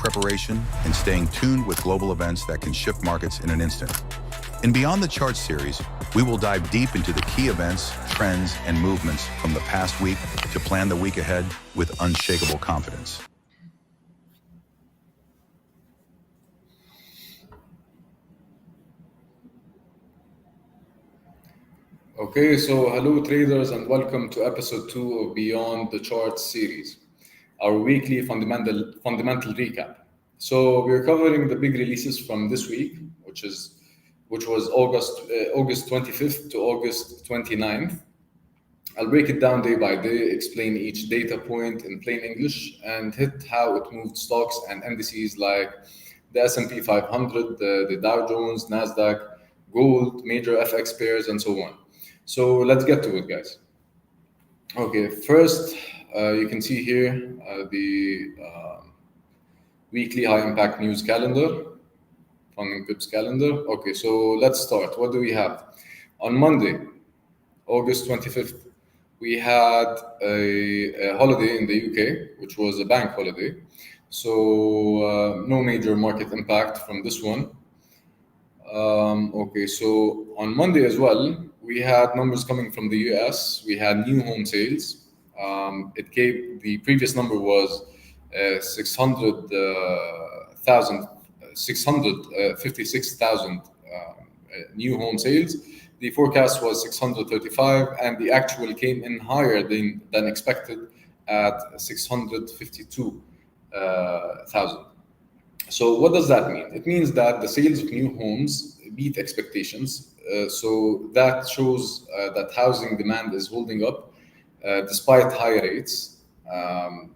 preparation and staying tuned with global events that can shift markets in an instant. In Beyond the Charts series, we will dive deep into the key events, trends, and movements from the past week to plan the week ahead with unshakable confidence. Okay, so hello traders and welcome to episode 2 of Beyond the Charts series, our weekly fundamental recap. So we're covering the big releases from this week, which was August 25th to August 29th. I'll break it down day by day, explain each data point in plain English, and hit how it moved stocks and indices like the S&P 500, the Dow Jones, Nasdaq, gold, major FX pairs, and so on. So let's get to it, guys. Okay, first, you can see here the weekly high impact news calendar, Funding Pips calendar. Okay, so let's start. What do we have? On Monday, August 25th, we had a holiday in the UK, which was a bank holiday. So no major market impact from this one. Okay, so on Monday as well, we had numbers coming from the US. We had new home sales. The previous number was 656,000 new home sales. The forecast was 635, and the actual came in higher than expected at 652,000. So what does that mean? It means that the sales of new homes beat expectations. So that shows that housing demand is holding up despite high rates,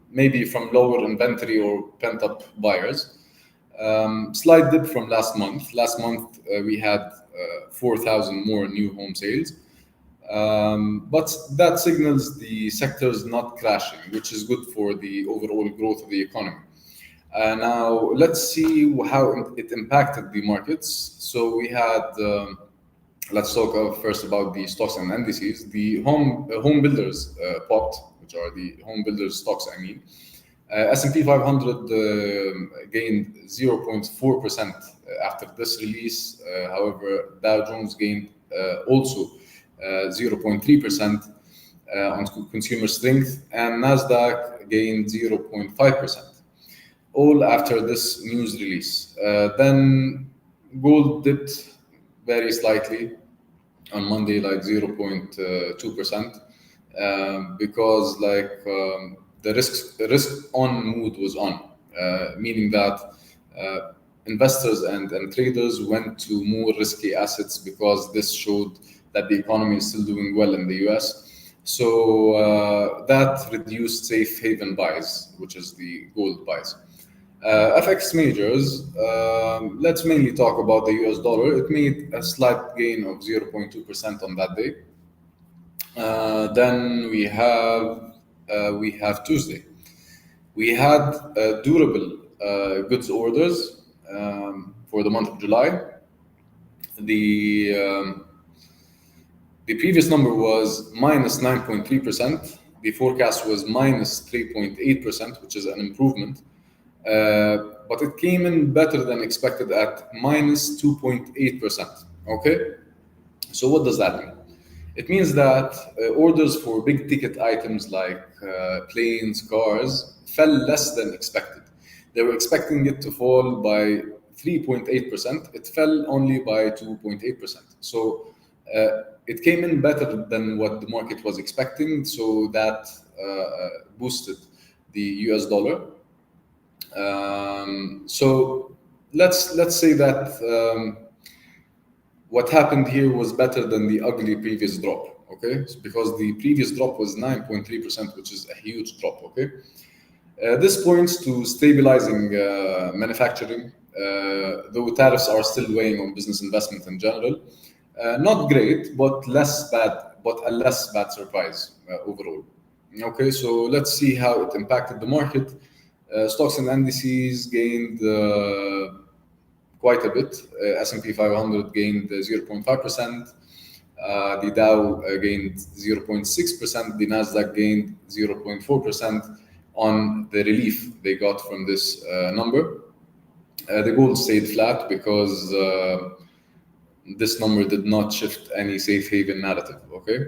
maybe from lower inventory or pent-up buyers. Slight dip from last month. Last month we had 4,000 more new home sales. But that signals the sector is not crashing, which is good for the overall growth of the economy. Now, let's see how it impacted the markets. So we had, let's talk first about the stocks and indices. The home builders popped, which are the home builders stocks, I mean. S&P 500 gained 0.4% after this release. However, Dow Jones gained also 0.3% on consumer strength, and Nasdaq gained 0.5%. All after this news release. Then gold dipped very slightly on Monday, like 0.2%, because the risk on mood was on, meaning that investors and traders went to more risky assets because this showed that the economy is still doing well in the US. So that reduced safe haven buys, which is the gold buys. FX majors, let's mainly talk about the US dollar. It made a slight gain of 0.2% on that day. Then we have Tuesday. We had durable goods orders for the month of July. The previous number was minus 9.3%. The forecast was minus 3.8%, which is an improvement. But it came in better than expected at minus 2.8%. Okay, so what does that mean? It means that orders for big ticket items like planes, cars fell less than expected. They were expecting it to fall by 3.8%. It fell only by 2.8%. So it came in better than what the market was expecting. So that boosted the US dollar. So let's say that what happened here was better than the ugly previous drop. Okay, because the previous drop was 9.3%, which is a huge drop. Okay, this points to stabilizing manufacturing, though tariffs are still weighing on business investment in general. Not great, but a less bad surprise overall. Okay, so let's see how it impacted the market. Stocks and indices gained quite a bit. S&P 500 gained 0.5%. The Dow gained 0.6%. The Nasdaq gained 0.4%. on the relief they got from this number. The gold stayed flat because this number did not shift any safe haven narrative. Okay,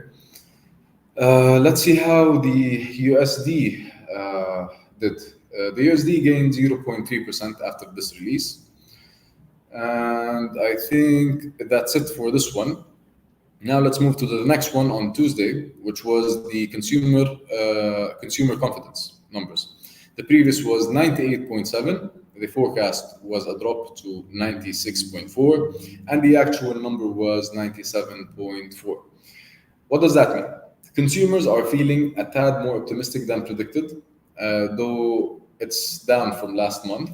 let's see how the USD did. The USD gained 0.3% after this release, and I think that's it for this one. Now let's move to the next one on Tuesday, which was the consumer confidence numbers. The previous was 98.7. The forecast was a drop to 96.4, and the actual number was 97.4. What does that mean? Consumers are feeling a tad more optimistic than predicted, though it's down from last month.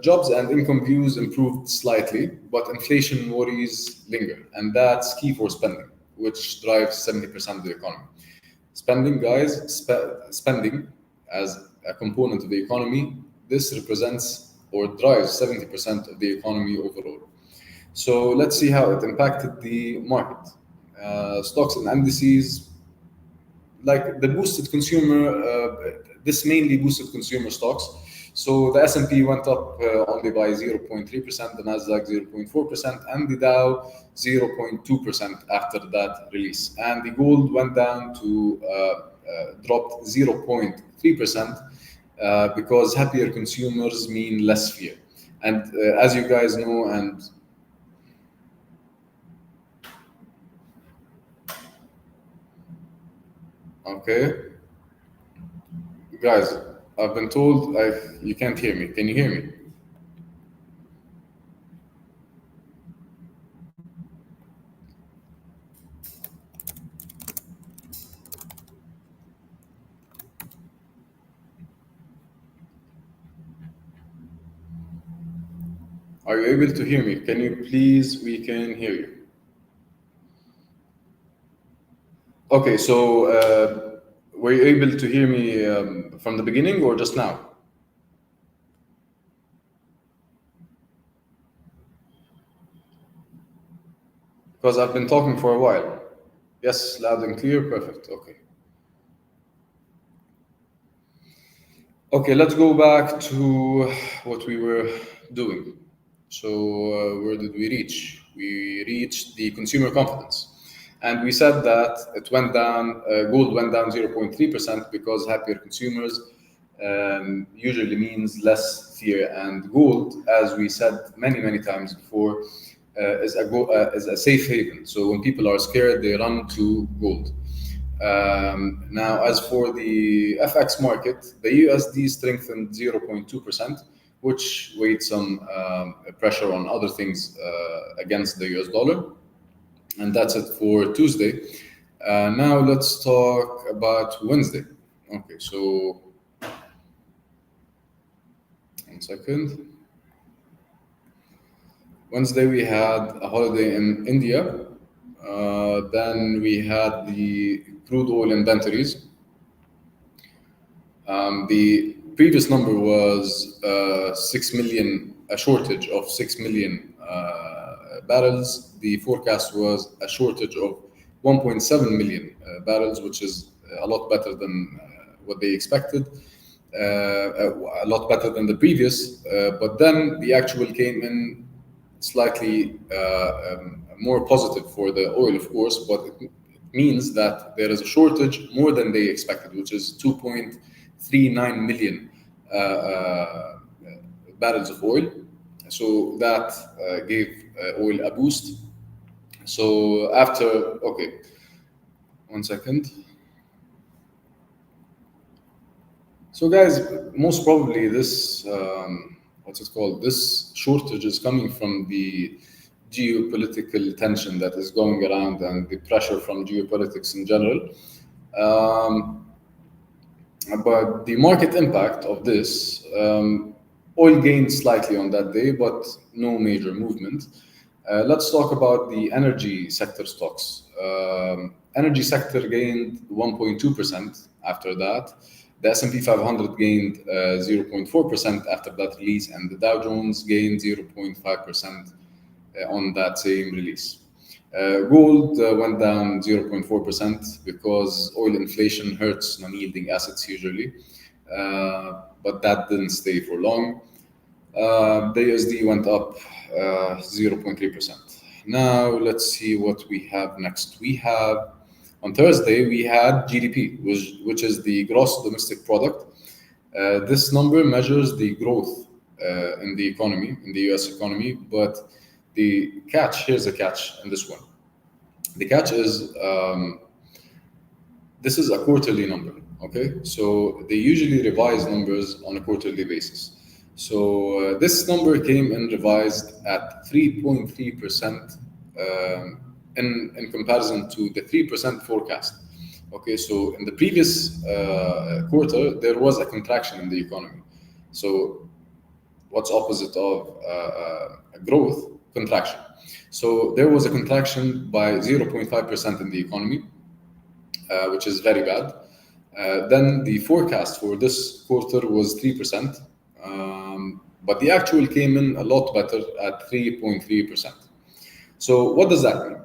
Jobs and income views improved slightly, but inflation worries linger, and that's key for spending, which drives 70% of the economy. Spending, guys, spending as a component of the economy, this represents or drives 70% of the economy overall. So let's see how it impacted the market. Stocks and indices, like the boosted consumer, this mainly boosted consumer stocks. So the S&P went up only by 0.3%, the Nasdaq 0.4%, and the Dow 0.2% after that release. And the gold went down to dropped 0.3% because happier consumers mean less fear. And as you guys know, and okay, guys, I've been told you can't hear me. Can you hear me? Are you able to hear me? Can you please, we can hear you. Okay, so were you able to hear me from the beginning or just now? Because I've been talking for a while. Yes, loud and clear, perfect, okay. Okay, let's go back to what we were doing. So where did we reach? We reached the consumer confidence. And we said that it went down, gold went down 0.3% because happier consumers usually means less fear. And gold, as we said many times before, is a safe haven. So when people are scared, they run to gold. Now, as for the FX market, the USD strengthened 0.2%, which weighed some pressure on other things against the US dollar. And that's it for Tuesday. Now let's talk about Wednesday. Okay, so 1 second. Wednesday we had a holiday in India. Then we had the crude oil inventories. The previous number was 6 million, a shortage of 6 million barrels. The forecast was a shortage of 1.7 million barrels, which is a lot better than what they expected, a lot better than the previous. But then the actual came in slightly more positive for the oil, of course, but it means that there is a shortage more than they expected, which is 2.39 million barrels of oil. So that gave oil a boost. So after, okay, 1 second. So guys, most probably this, what's it called? This shortage is coming from the geopolitical tension that is going around and the pressure from geopolitics in general. But the market impact of this, oil gained slightly on that day, but no major movement. Let's talk about the energy sector stocks. Energy sector gained 1.2% after that. The S&P 500 gained 0.4% after that release, and the Dow Jones gained 0.5% on that same release. Gold went down 0.4% because oil inflation hurts non-yielding assets usually, but that didn't stay for long. The USD went up 0.3%. Now let's see what we have next. We have on Thursday we had GDP, which is the gross domestic product. This number measures the growth in the economy, in the US economy, but here's the catch in this one. The catch is this is a quarterly number, okay? So they usually revise numbers on a quarterly basis. So this number came in revised at 3.3% in comparison to the 3% forecast. Okay, so in the previous quarter, there was a contraction in the economy. So what's opposite of growth? Contraction. So there was a contraction by 0.5% in the economy, which is very bad. Then the forecast for this quarter was 3%, but the actual came in a lot better at 3.3%. So what does that mean?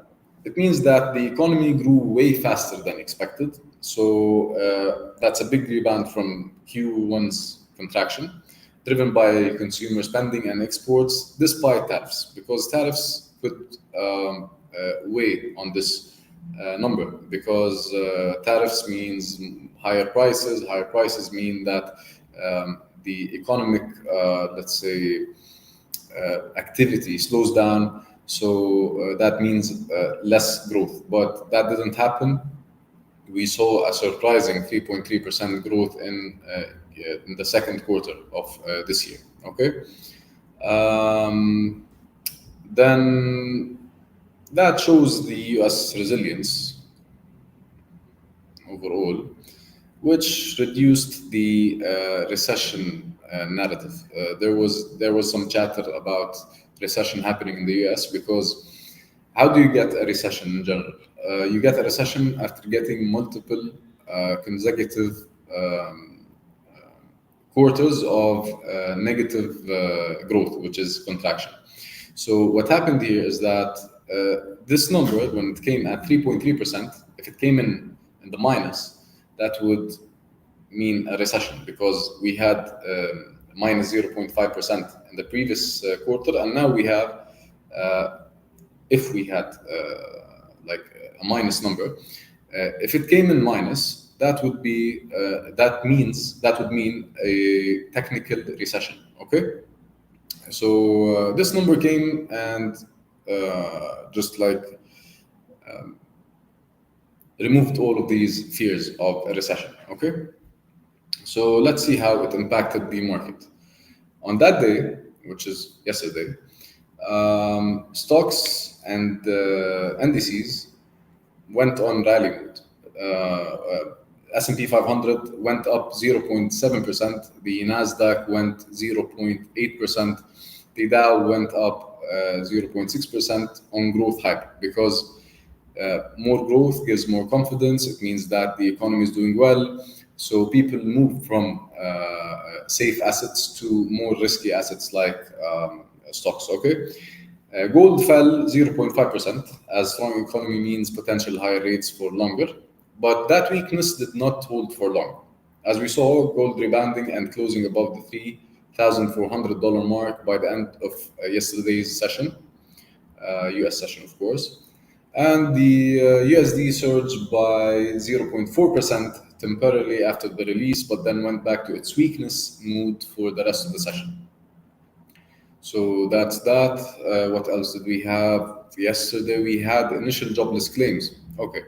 It means that the economy grew way faster than expected. So that's a big rebound from Q1's contraction, driven by consumer spending and exports, despite tariffs, because tariffs could weigh on this number, because tariffs means higher prices. Higher prices mean that the economic, let's say, activity slows down. So that means less growth, but that didn't happen. We saw a surprising 3.3% growth in the second quarter of this year. Okay, then that shows the U.S. resilience overall, which reduced the recession narrative. There was some chatter about recession happening in the U.S. because how do you get a recession in general? You get a recession after getting multiple consecutive quarters of negative growth, which is contraction. So what happened here is that this number, when it came at 3.3%, if it came in the minus, that would mean a recession, because we had minus 0.5% in the previous quarter, and now we have, if we had like a minus number, if it came in minus, that would mean a technical recession. Okay, so this number came and just like removed all of these fears of a recession. Okay, so let's see how it impacted the market. On that day, which is yesterday, stocks and indices went on rally mode. S&P 500 went up 0.7%. The Nasdaq went 0.8%. The Dow went up 0.6% on growth hype, because more growth gives more confidence. It means that the economy is doing well. So people move from safe assets to more risky assets like stocks. Okay, gold fell 0.5%, as strong economy means potential higher rates for longer. But that weakness did not hold for long. As we saw, gold rebounding and closing above the $3,400 mark by the end of yesterday's session, US session, of course. And the USD surged by 0.4% temporarily after the release, but then went back to its weakness mood for the rest of the session. So that's that. What else did we have? Yesterday we had initial jobless claims. Okay.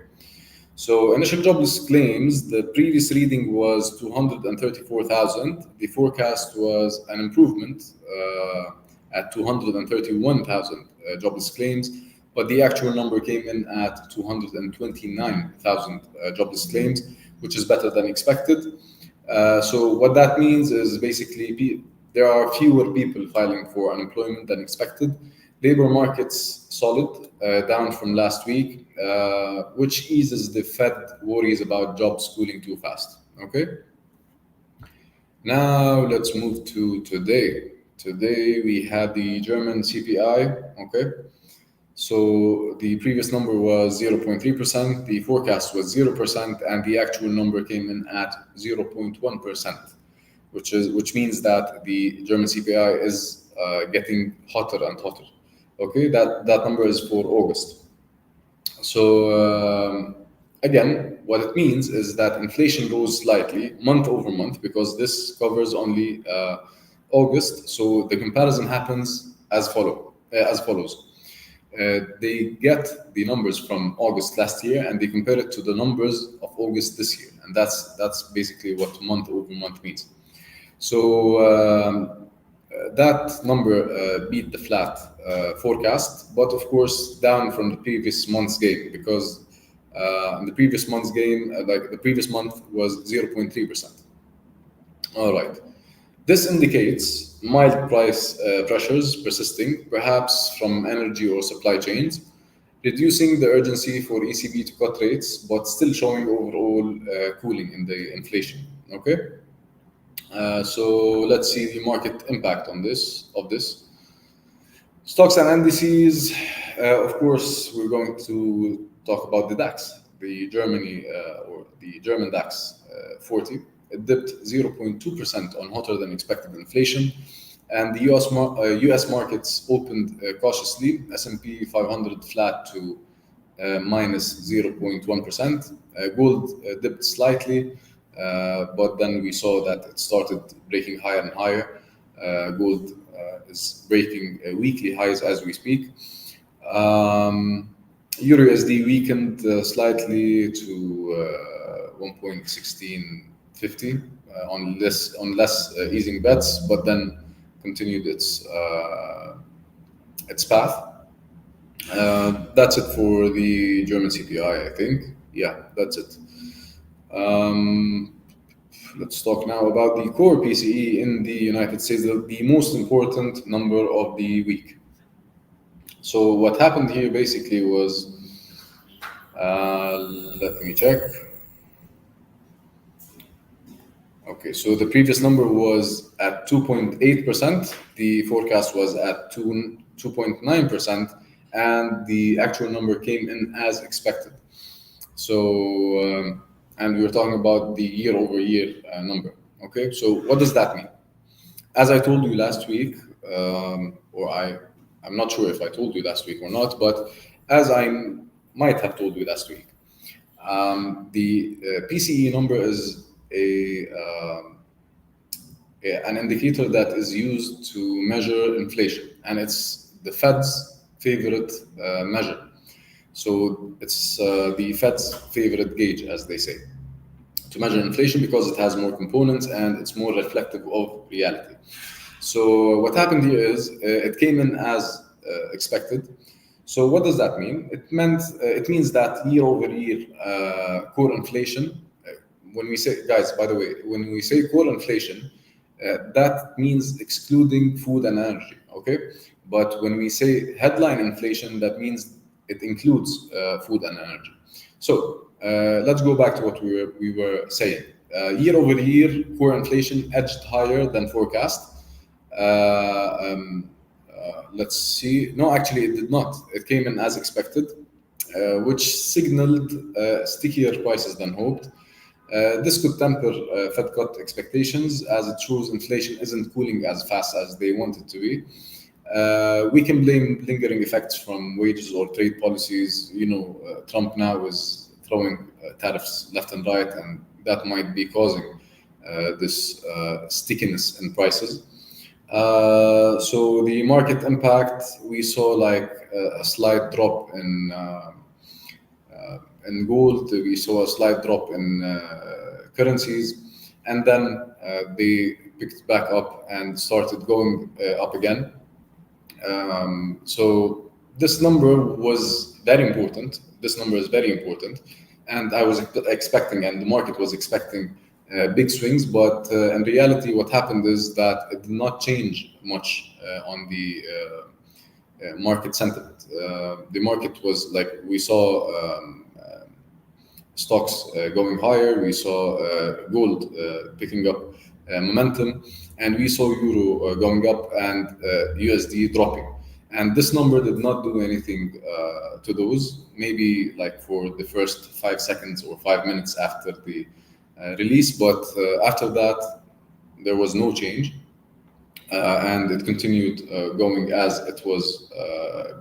So initial jobless claims, the previous reading was 234,000. The forecast was an improvement at 231,000 jobless claims, but the actual number came in at 229,000 jobless claims, which is better than expected. So what that means is basically there are fewer people filing for unemployment than expected. Labor market's solid, down from last week, which eases the Fed worries about jobs cooling too fast. Okay. Now let's move to today. Today we had the German CPI. Okay. So the previous number was 0.3%, the forecast was 0%, and the actual number came in at 0.1%, which means that the German CPI is getting hotter and hotter. Okay, that number is for August. So again, what it means is that inflation rose slightly month over month, because this covers only August. So the comparison happens as follows. They get the numbers from August last year and they compare it to the numbers of August this year, and that's basically what month over month means. So that number beat the flat forecast, but of course down from the previous month's gain, because in the previous month's gain, like the previous month was 0.3%. All right. This indicates mild price pressures persisting, perhaps from energy or supply chains, reducing the urgency for ECB to cut rates, but still showing overall cooling in the inflation. Okay. So let's see the market impact on this. Stocks and indices. Of course, we're going to talk about the DAX, the German DAX 40. It dipped 0.2% on hotter than expected inflation, and the US markets opened cautiously. S&P 500 flat to minus 0.1%. Gold dipped slightly, but then we saw that it started breaking higher and higher. Gold is breaking weekly highs as we speak. Euro USD weakened slightly to 1.1650 on less easing bets, but then continued its path. That's it for the German CPI, I think. Yeah, that's it. Let's talk now about the core PCE in the United States, the most important number of the week. So what happened here basically was, let me check. Okay, so the previous number was at 2.8%, the forecast was at 2.9%, and the actual number came in as expected. So, and we were talking about the year-over-year number. Okay, so what does that mean? As I told you last week, I'm not sure if I told you last week or not, but as I might have told you last week, the PCE number is an indicator that is used to measure inflation, and it's the Fed's favorite measure. So it's the Fed's favorite gauge, as they say, to measure inflation, because it has more components and it's more reflective of reality. So what happened here is it came in as expected. So what does that mean? It means that year-over-year core inflation. When we say, guys, by the way, when we say core inflation, that means excluding food and energy. Okay, but when we say headline inflation, that means it includes food and energy. So let's go back to what we were saying. Year-over-year core inflation edged higher than forecast. Let's see. No, actually, it did not. It came in as expected, which signaled stickier prices than hoped. This could temper Fed cut expectations, as it shows inflation isn't cooling as fast as they want it to be. We can blame lingering effects from wages or trade policies. You know, Trump now is throwing tariffs left and right, and that might be causing this stickiness in prices. So the market impact, we saw like a slight drop in gold. We saw a slight drop in currencies, and then they picked back up and started going up again. So this number was very important. This number is very important, and I was expecting, and the market was expecting big swings, but in reality, what happened is that it did not change much on the market sentiment. The market was like, we saw stocks going higher, we saw gold picking up momentum, and we saw euro going up and USD dropping. and this number did not do anything to those. Maybe like for the first 5 seconds or 5 minutes after the release, but after that there was no change, and it continued going as it was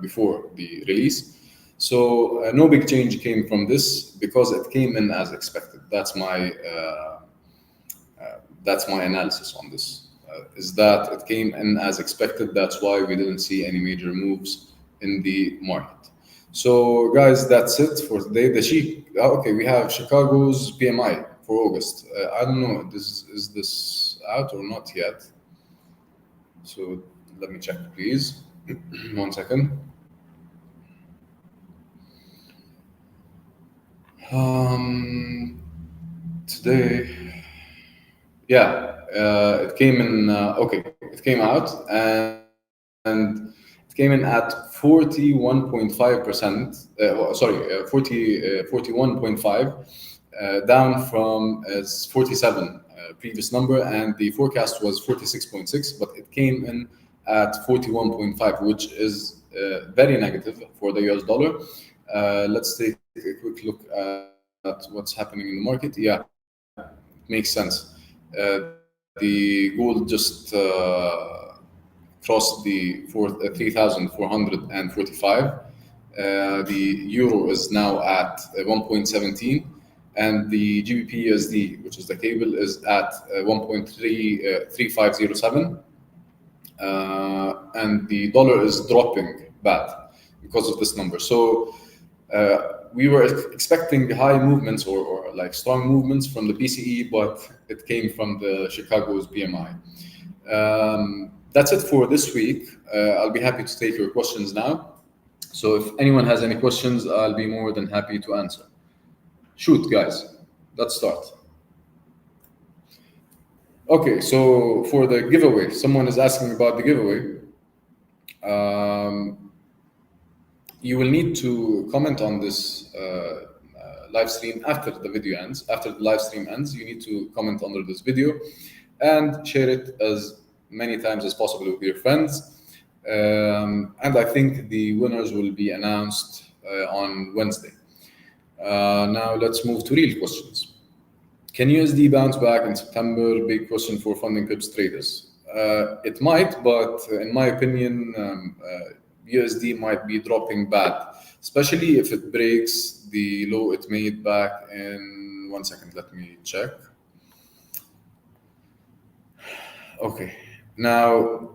before the release. So no big change came from this because it came in as expected. That's my analysis on this. Is that it came in as expected. That's why we didn't see any major moves in the market. So guys, that's it for today. Okay, we have Chicago's PMI for August. I don't know. Is this out or not yet? So let me check, please. 1 second. Today, yeah, it came in. Okay, it came out and it came in at 41.5%. 41.5, down from 47 previous number, and the forecast was 46.6, but it came in at 41.5, which is very negative for the US dollar. Let's take a quick look at what's happening in the market. Yeah, makes sense. The gold just crossed the 3,445. The euro is now at 1.17, and the GBP USD, which is the cable, is at 1.3507. And the dollar is dropping bad because of this number. So we were expecting high movements or like strong movements from the PCE, but it came from the Chicago's PMI. That's it for this week. I'll be happy to take your questions now. So if anyone has any questions, I'll be more than happy to answer. Shoot, guys. Let's start. Okay, so for the giveaway, someone is asking about the giveaway. You will need to comment on this live stream after the video ends. After the live stream ends, you need to comment under this video and share it as many times as possible with your friends. And I think the winners will be announced on Wednesday. Now let's move to real questions. Can USD bounce back in September? Big question for funding clips traders. It might, but in my opinion, USD might be dropping bad, especially if it breaks the low it made back in 1 second. Let me check. Okay, now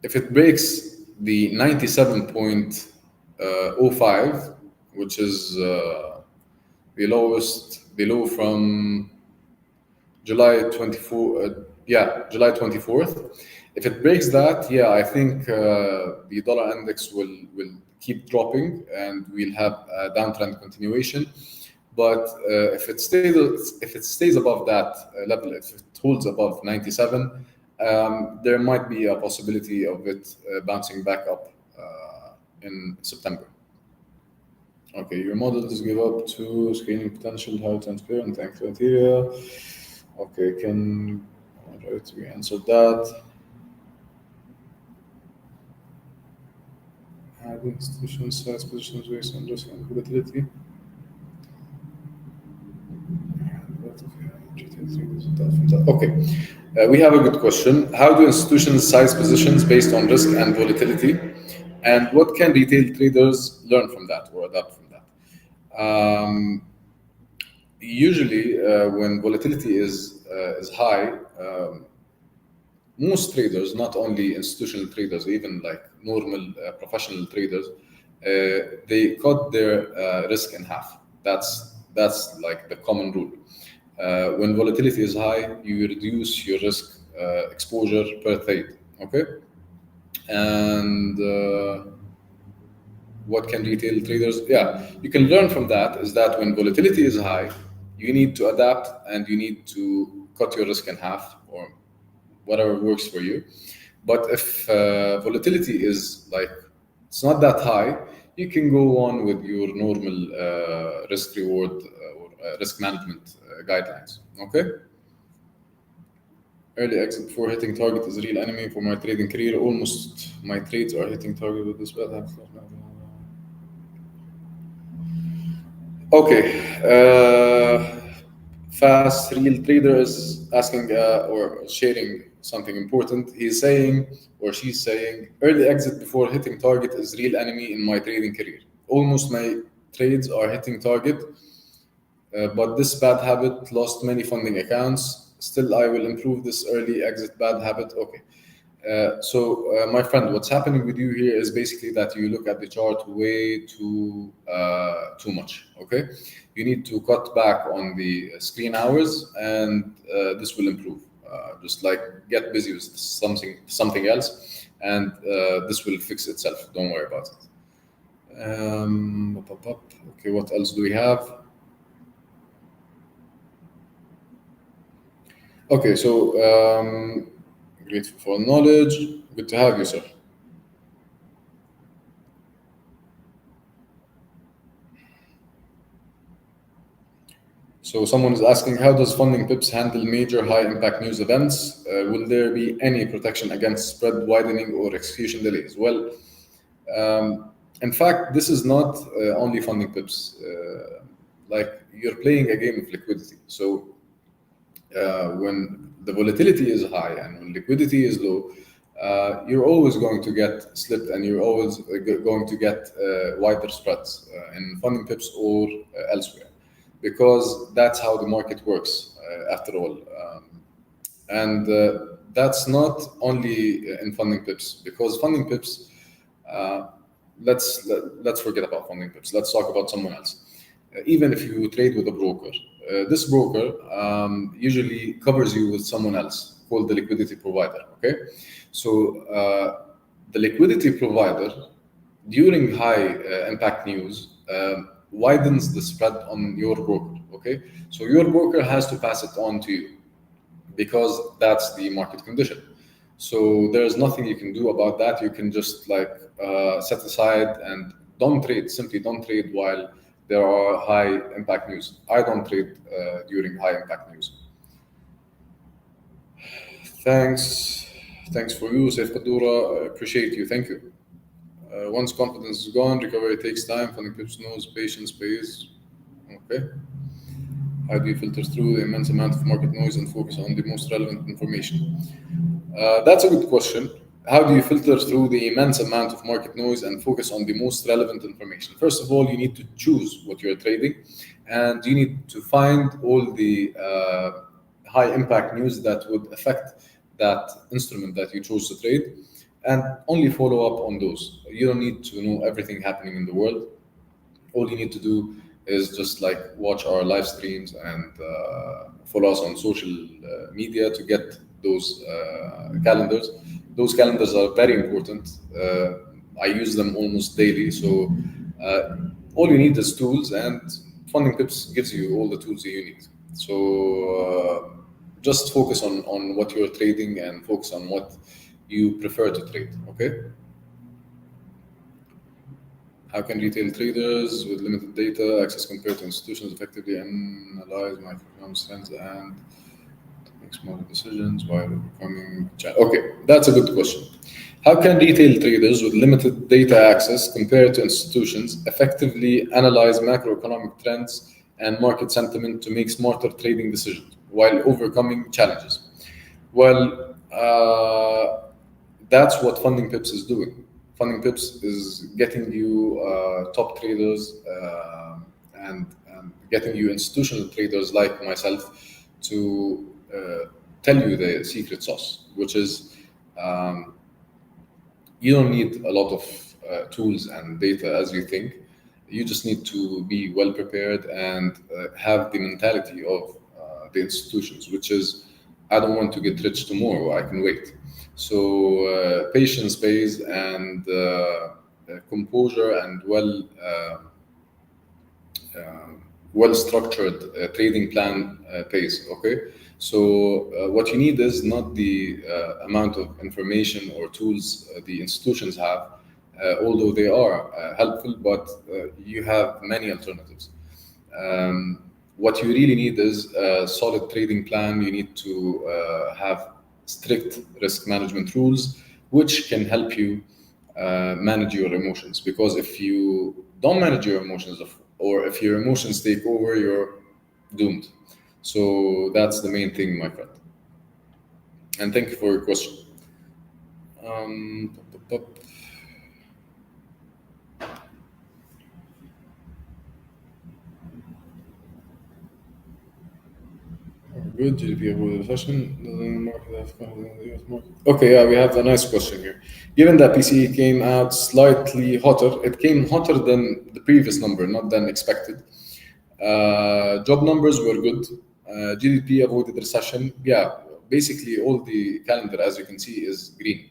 if it breaks the 97.05, which is the low from July 24th. If it breaks that, yeah, I think the dollar index will keep dropping and we'll have a downtrend continuation. But if it stays above that level, if it holds above 97, there might be a possibility of it bouncing back up in September. Okay, your models give up to screening potential, how transparent and criteria. Okay, all right, we answered that. Have institutional size positions based on risk and volatility. Okay, we have a good question. How do institutions size positions based on risk and volatility? And what can retail traders learn from that or adapt from that? Usually, when volatility is high, most traders, not only institutional traders, even like normal professional traders, they cut their risk in half. That's like the common rule. When volatility is high, you reduce your risk exposure per trade. Okay, and what can retail traders? Yeah, you can learn from that. Is that when volatility is high, you need to adapt and you need to cut your risk in half or whatever works for you. But if volatility is like it's not that high, you can go on with your normal risk reward or risk management guidelines. Okay. Early exit before hitting target is a real enemy for my trading career. Almost my trades are hitting target with this bad habit. Okay. Fast real trader is asking or sharing something important. He's saying, or she's saying, early exit before hitting target is real enemy in my trading career. Almost my trades are hitting target, but this bad habit lost many funding accounts. Still, I will improve this early exit bad habit. Okay. My friend, what's happening with you here is basically that you look at the chart way too much. Okay, you need to cut back on the screen hours, and this will improve. Just like get busy with something else, and this will fix itself. Don't worry about it. Okay, what else do we have? Okay, so grateful for knowledge. Good to have you, sir. So someone is asking, how does funding pips handle major high impact news events? Will there be any protection against spread widening or execution delays? Well, in fact, this is not only funding pips. Like you're playing a game of liquidity. So when the volatility is high and when liquidity is low, you're always going to get slipped, and you're always going to get wider spreads in funding pips or elsewhere, because that's how the market works after all. And that's not only in funding pips, because funding pips, let's forget about funding pips. Let's talk about someone else. Even if you trade with a broker, this broker usually covers you with someone else called the liquidity provider. Okay, so the liquidity provider during high impact news widens the spread on your broker. Okay, so your broker has to pass it on to you because that's the market condition. So there's nothing you can do about that. You can just like set aside and don't trade. Simply don't trade while there are high impact news. I don't trade during high impact news. Thanks for you, Saif Qaddoura. Appreciate you. Thank you. Once confidence is gone, recovery takes time. Funding pips knows patience pays. Okay. How do you filter through the immense amount of market noise and focus on the most relevant information? That's a good question. How do you filter through the immense amount of market noise and focus on the most relevant information? First of all, you need to choose what you're trading, and you need to find all the high impact news that would affect that instrument that you chose to trade, and only follow up on those. You don't need to know everything happening in the world. All you need to do is just like watch our live streams and follow us on social media to get those calendars. Those calendars are very important. I use them almost daily. So all you need is tools, and Funding Pips gives you all the tools you need. So just focus on what you're trading and focus on what you prefer to trade. Okay. How can retail traders with limited data access compared to institutions effectively analyze macroeconomic trends and make smarter decisions while overcoming challenges? Okay, that's a good question. How can retail traders with limited data access compared to institutions effectively analyze macroeconomic trends and market sentiment to make smarter trading decisions while overcoming challenges? Well, that's what Funding Pips is doing. Funding Pips is getting you top traders and getting you institutional traders like myself to tell you the secret sauce, which is you don't need a lot of tools and data as you think. You just need to be well prepared and have the mentality of the institutions, which is I don't want to get rich tomorrow, I can wait. So patience pays, and composure and well structured trading plan pays. Okay, so what you need is not the amount of information or tools the institutions have, although they are helpful, but you have many alternatives. What you really need is a solid trading plan. You need to have strict risk management rules, which can help you manage your emotions. Because if you don't manage your emotions, or if your emotions take over, you're doomed. So that's the main thing, my friend. And thank you for your question. Pup, pup, pup. Good GDP avoided recession. Doesn't market have confidence in the US market? Okay, yeah, we have a nice question here. Given that PCE came out slightly hotter, it came hotter than the previous number, not than expected. Job numbers were good. GDP avoided recession. Yeah, basically all the calendar, as you can see, is green.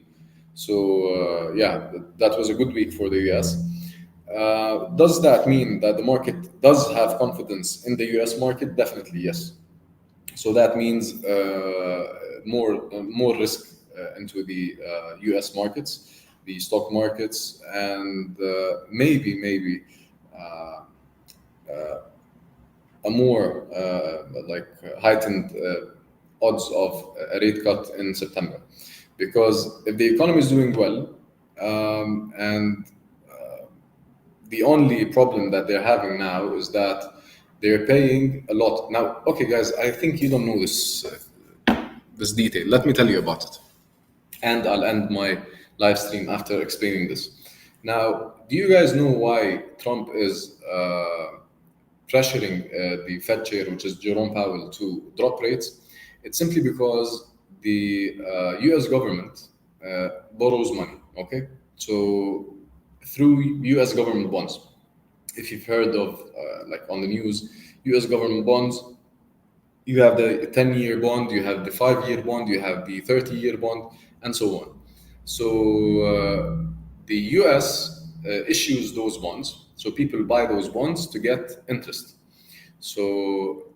So yeah, that was a good week for the US. Does that mean that the market does have confidence in the US market? Definitely, yes. So that means more risk into the U.S. markets, the stock markets, and maybe a more heightened odds of a rate cut in September, because if the economy is doing well, and the only problem that they're having now is that they're paying a lot. Now, okay, guys, I think you don't know this detail. Let me tell you about it, and I'll end my live stream after explaining this. Now, do you guys know why Trump is pressuring the Fed chair, which is Jerome Powell, to drop rates? It's simply because the U.S. government borrows money. Okay, so through U.S. government bonds. If you've heard of, like on the news, U.S. government bonds, you have the 10-year bond, you have the 5-year bond, you have the 30-year bond, and so on. So the U.S. Issues those bonds, so people buy those bonds to get interest. So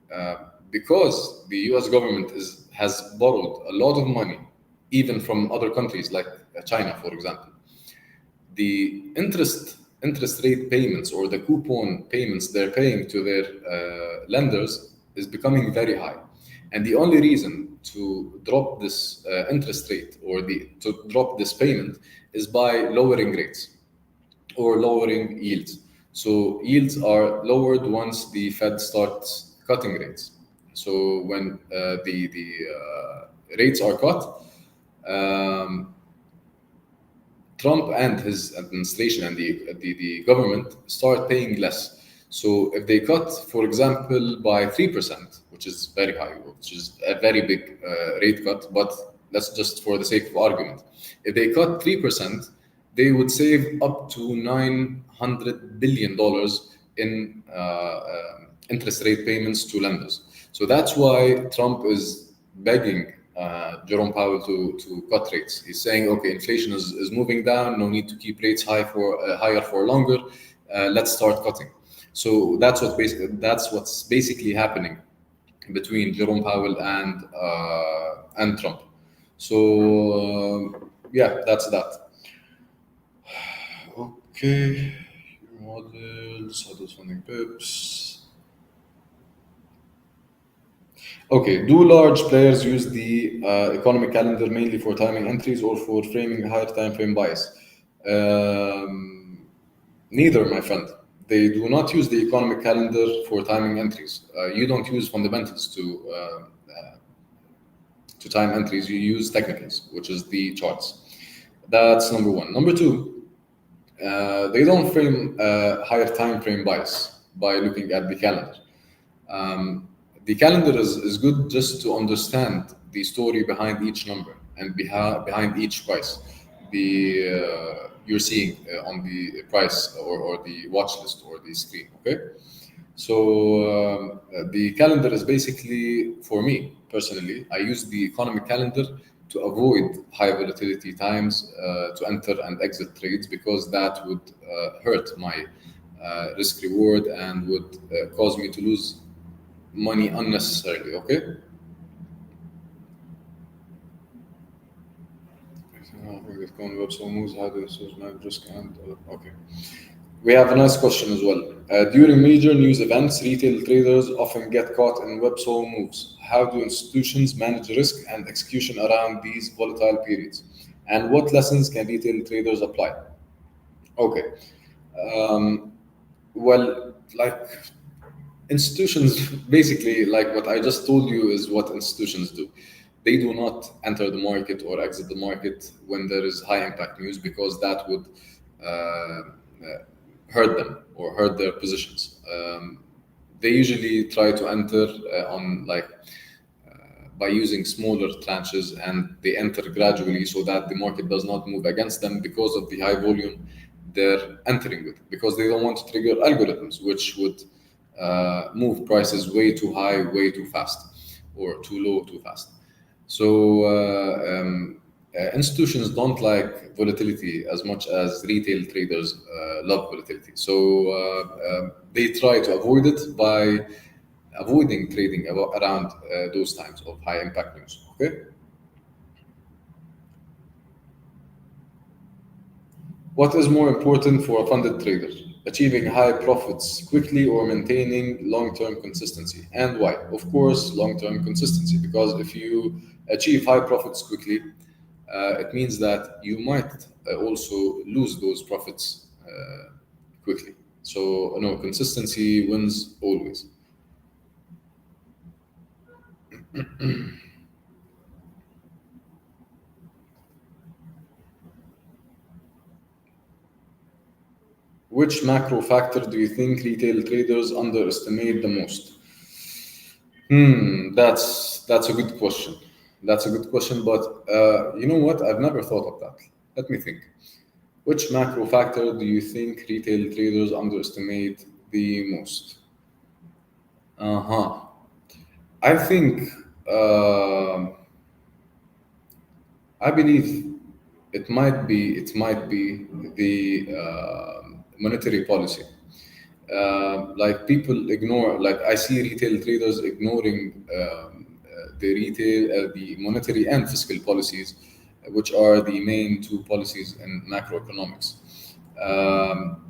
because the U.S. government has borrowed a lot of money, even from other countries like China, for example, the interest rate payments or the coupon payments they're paying to their lenders is becoming very high, and the only reason to drop this interest rate or to drop this payment is by lowering rates or lowering yields. So yields are lowered once the Fed starts cutting rates. So when the rates are cut, um, Trump and his administration and the government start paying less. So if they cut, for example, by 3%, which is very high, which is a very big rate cut, but that's just for the sake of argument. If they cut 3%, they would save up to $900 billion in interest rate payments to lenders. So that's why Trump is begging Jerome Powell to cut rates. He's saying, okay, inflation is moving down. No need to keep rates higher for longer. Let's start cutting. So that's what's basically happening between Jerome Powell and Trump. So yeah, that's that. Okay, models, adult funding pips. Okay, do large players use the economic calendar mainly for timing entries or for framing higher time frame bias? Neither, my friend. They do not use the economic calendar for timing entries. You don't use fundamentals to time entries. You use technicals, which is the charts. That's number one. Number two, they don't frame higher time frame bias by looking at the calendar. The calendar is good just to understand the story behind each number and behind each price you're seeing on the price or the watch list or the screen. Okay, so the calendar is basically, for me personally, I use the economic calendar to avoid high volatility times to enter and exit trades, because that would hurt my risk reward and would cause me to lose money unnecessarily. Okay. Bitcoin web so moves, how do you manage risk and okay. We have a nice question as well. During major news events, retail traders often get caught in whipsaw moves. How do institutions manage risk and execution around these volatile periods? And what lessons can retail traders apply? Okay. Um, well, like institutions, basically, like what I just told you is what institutions do. They do not enter the market or exit the market when there is high impact news, because that would hurt them or hurt their positions. They usually try to enter on like by using smaller tranches, and they enter gradually so that the market does not move against them because of the high volume they're entering with, because they don't want to trigger algorithms which would move prices way too high, way too fast, or too low, too fast. So institutions don't like volatility as much as retail traders love volatility. So they try to avoid it by avoiding trading around those times of high impact news. Okay. What is more important for a funded trader? Achieving high profits quickly or maintaining long term consistency? And why? Of course, long term consistency, because if you achieve high profits quickly, it means that you might also lose those profits quickly. So, no, consistency wins always. Which macro factor do you think retail traders underestimate the most? That's a good question. That's a good question, but you know what? I've never thought of that. Let me think. Which macro factor do you think retail traders underestimate the most? Uh huh. I think uh, I believe it might be the monetary policy. Like people ignore, like I see retail traders ignoring the monetary and fiscal policies, which are the main two policies in macroeconomics. Um,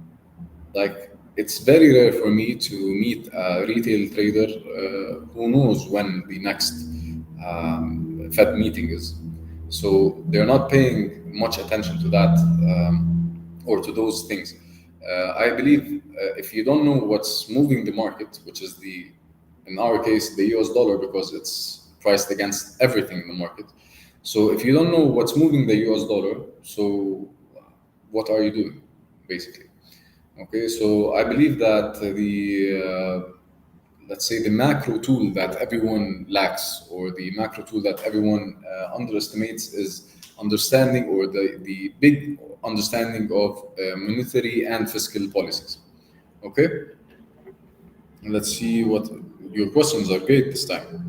like it's very rare for me to meet a retail trader who knows when the next Fed meeting is. So they're not paying much attention to that or to those things. I believe if you don't know what's moving the market, which is in our case, the US dollar, because it's priced against everything in the market. So if you don't know what's moving the US dollar, so what are you doing, basically? Okay, so I believe that let's say the macro tool that everyone lacks, or the macro tool that everyone underestimates, is understanding, or the big understanding of monetary and fiscal policies. Okay, let's see what your questions are great this time.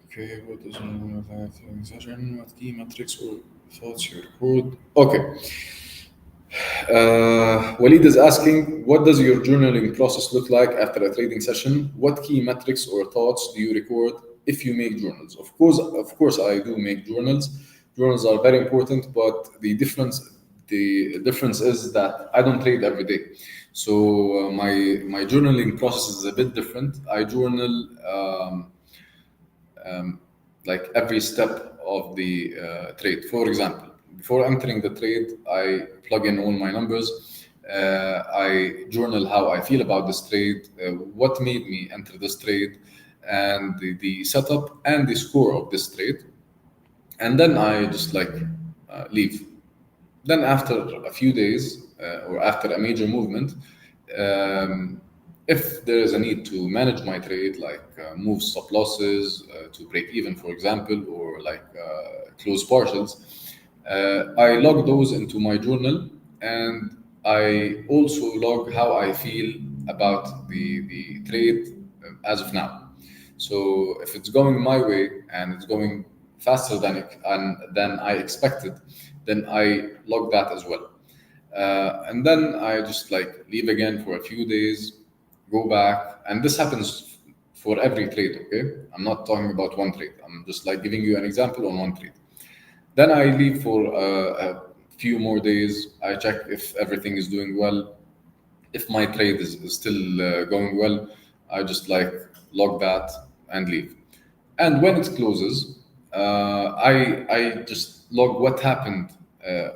Okay, what is one of that session? What key metrics or thoughts you record? Okay. Walid is asking, what does your journaling process look like after a trading session? What key metrics or thoughts do you record if you make journals? Of course, I do make journals. Journals are very important, but the difference is that I don't trade every day. So my journaling process is a bit different. I journal like every step of the trade. For example, before entering the trade, I plug in all my numbers. I journal how I feel about this trade, what made me enter this trade, and the setup and the score of this trade. And then I just like leave. Then after a few days or after a major movement, um, if there is a need to manage my trade, like move stop losses to break even, for example, or like close partials, I log those into my journal, and I also log how I feel about the trade as of now. So if it's going my way and it's going faster than I expected, then I log that as well. And then I just like leave again for a few days, go back, and this happens for every trade. Okay, I'm not talking about one trade. I'm just like giving you an example on one trade. Then I leave few more days. I check if everything is doing well. If my trade is still going well, I just like log that and leave. And when it closes, I just log what happened,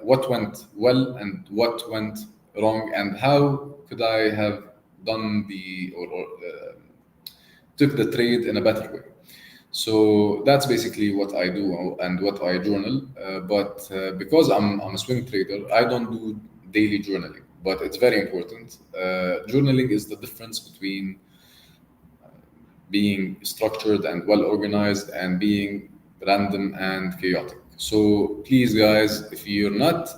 what went well and what went wrong, and how could I have done the or took the trade in a better way. So that's basically what I do and what I journal. But because I'm a swing trader, I don't do daily journaling. But it's very important. Journaling is the difference between being structured and well organized and being random and chaotic. So please, guys, if you're not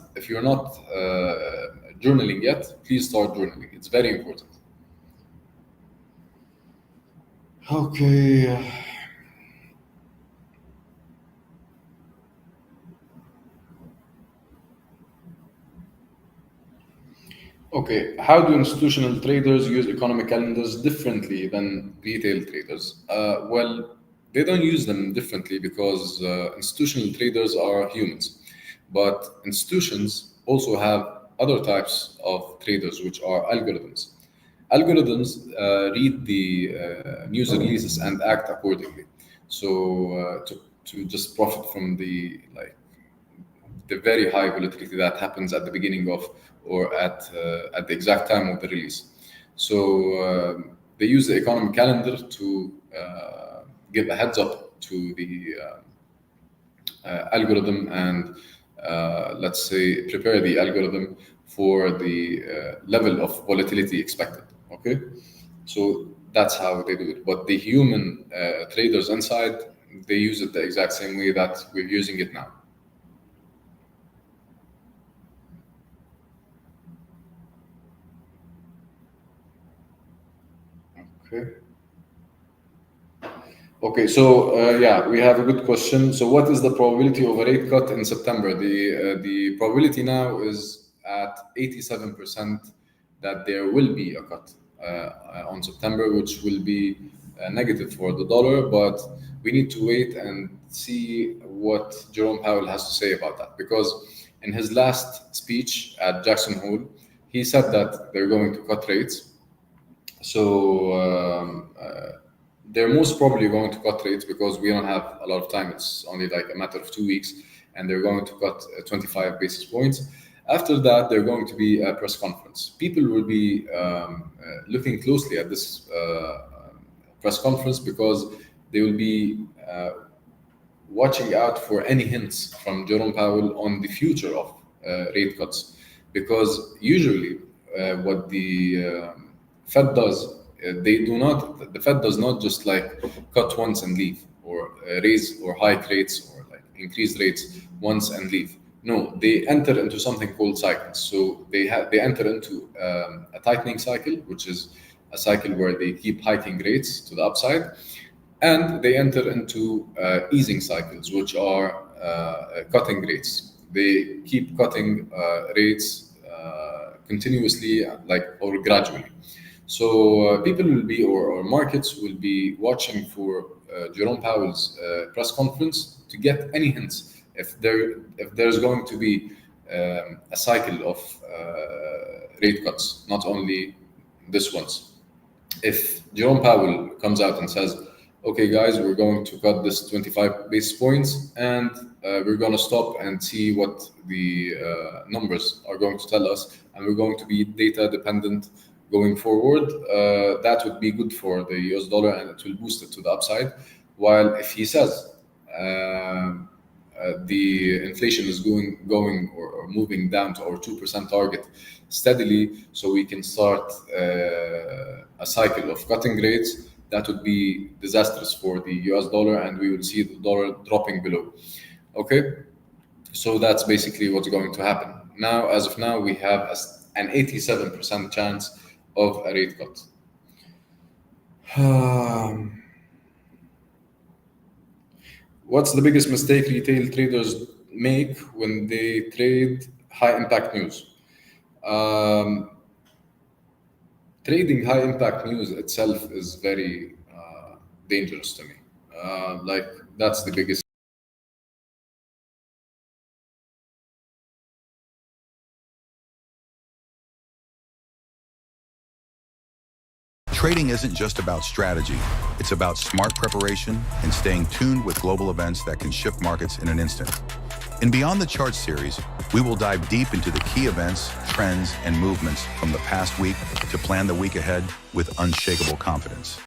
journaling yet, please start journaling. It's very important. Okay. Okay, how do institutional traders use economic calendars differently than retail traders? Well, they don't use them differently because institutional traders are humans, but institutions also have other types of traders, which are algorithms. Algorithms read the news releases and act accordingly. So to just profit from the very high volatility that happens at the beginning of or at the exact time of the release. So they use the economic calendar to give a heads up to the algorithm and let's say prepare the algorithm for the level of volatility expected. Okay, so that's how they do it. But the human traders inside, they use it the exact same way that we're using it now. Okay. Okay, so yeah, we have a good question. So, what is the probability of a rate cut in September? The probability now is at 87% that there will be a cut on September, which will be negative for the dollar. But we need to wait and see what Jerome Powell has to say about that, because in his last speech at Jackson Hole, he said that they're going to cut rates. So they're most probably going to cut rates because we don't have a lot of time. It's only like a matter of 2 weeks, and they're going to cut 25 basis points. After that, they're going to be a press conference. People will be looking closely at this press conference because they will be watching out for any hints from Jerome Powell on the future of rate cuts, because usually what the Fed does, the Fed does not just like cut once and leave, or raise or hike rates or like increase rates once and leave. No, they enter into something called cycles. So they enter into a tightening cycle, which is a cycle where they keep hiking rates to the upside, and they enter into easing cycles, which are cutting rates. They keep cutting rates continuously, like or gradually. So people will be, or markets will be watching for Jerome Powell's press conference to get any hints if there's going to be a cycle of rate cuts, not only this once. If Jerome Powell comes out and says, okay, guys, we're going to cut this 25 basis points, and we're going to stop and see what the numbers are going to tell us, and we're going to be data dependent going forward, that would be good for the US dollar and it will boost it to the upside. While if he says the inflation is going or moving down to our 2% target steadily, so we can start a cycle of cutting rates, that would be disastrous for the US dollar, and we will see the dollar dropping below. Okay, so that's basically what's going to happen. Now, as of now, we have an 87% chance of a rate cut. What's the biggest mistake retail traders make when they trade high impact news? Um, Trading high impact news itself is very dangerous to me. Like, that's the biggest Trading isn't just about strategy. It's about smart preparation and staying tuned with global events that can shift markets in an instant. In Beyond the Charts series, we will dive deep into the key events, trends, and movements from the past week to plan the week ahead with unshakable confidence.